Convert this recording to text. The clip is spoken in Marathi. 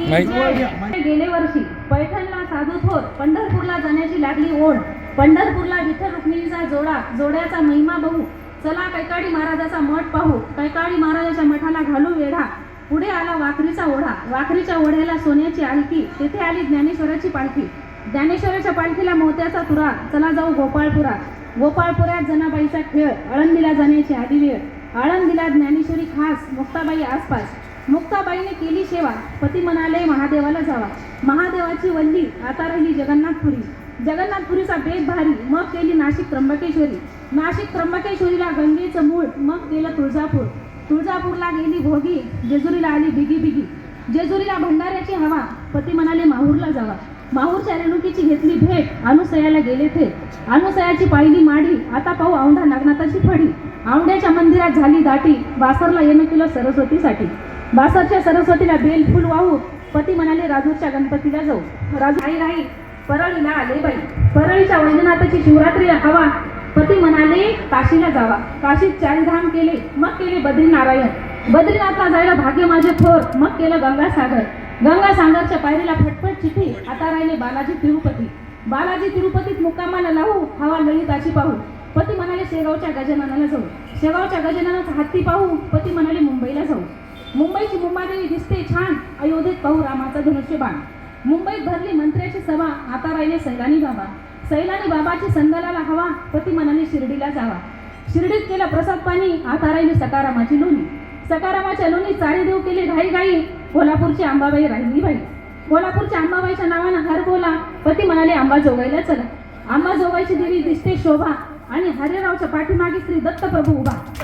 गेले वर्षी पैठणला साधू थोर, पंढरपूरला जाण्याची लागली ओढ, पंढरपूरला विठ्ठल रुक्मिणीचा जोड्याचा महिमा बघू, चला कैकाडी महाराजाचा मठ पाहू, कैकाडी महाराजाच्या मठाला घालू वेढा, पुढे आला वाखरीचा ओढा, वाखरीच्या ओढ्याला सोन्याची आलकी, तेथे आली ज्ञानेश्वराची पालखी, ज्ञानेश्वराच्या पालखीला मोत्याचा तुरा, चला जाऊ गोपाळपुरात, गोपाळपुरात जनाबाईचा खेळ, आळंदीला जाण्याची आधी वेळ, आळंदीला ज्ञानेश्वरी खास, मुक्ताबाई आसपास, मुक्ताबाईने केली सेवा, पती म्हणाले महादेवाला जावा, महादेवाची वल्ली आता राहिली जगन्नाथपुरी, जगन्नाथपुरीचा बेत भारी, मग केली नाशिक त्र्यंबकेश्वरी, नाशिक त्र्यंबकेश्वरीला गंगेचं मूळ, मग केलं तुळजापूर, तुळजापूरला गेली भोगी, जेजुरीला आली बिगी बिगी, जेजुरीला भंडाऱ्याची हवा, पती म्हणाले माहूरला जावा, माहूरच्या रेणुकीची घेतली भेट, अनुसयाला गेले थेट, अनुसयाची पाहिली माडी, आता पाहू औंढा नागनाथाची फडी, औंढ्याच्या मंदिरात झाली दाटी, बासरला येणं केलं सरस्वतीसाठी, बासरच्या सरस्वतीला बेलफूल वाहू, पती म्हणाले राजूरच्या गणपतीला जाऊ, राजू आई परळीला आले बाई, परळीच्या वैजनाथाची शिवरात्रीला हवा, पती म्हणाले काशीला जावा, काशीत चारिधाम केले, मग केले बद्रीनारायण, बद्रीनाथला जायला भाग्य माझे थोर, मग केलं गंगासागर, गंगासागरच्या पायरीला फटफट चिठी, आता राहिले बालाजी तिरुपती, बालाजी तिरुपतीत मुक्कामाला लावू, हवा ललिताची पाहू, पती म्हणाले शेगावच्या गजाननाला जाऊ, शेगावच्या गजाननाचा हत्ती पाहू, पती म्हणाले मुंबईला जाऊ, मुंबईची मुंबादेवी दिसते छान, अयोध्येत पाहू रामाचा धनुष्यबाण, मुंबईत भरली मंत्र्याची सभा, आता राहिले सैलानी बाबा, सैलानी बाबाची संदलाला हवा, पती म्हणाले शिर्डीला जावा, शिर्डीत केलं प्रसाद पाणी, आता राहिली सकारामाची लोणी, सकारामाच्या लोणी चारी देव केले घाई घाई, कोल्हापूरची अंबाबाई राहिली बाई, कोल्हापूरच्या अंबाबाईच्या नावानं हर बोला, पती म्हणाले अंबाजोगाईला चला, अंबाजोगाईची देवी दिसते शोभा, आणि हरिरावच्या पाठीमागे श्री दत्त प्रभू उभा.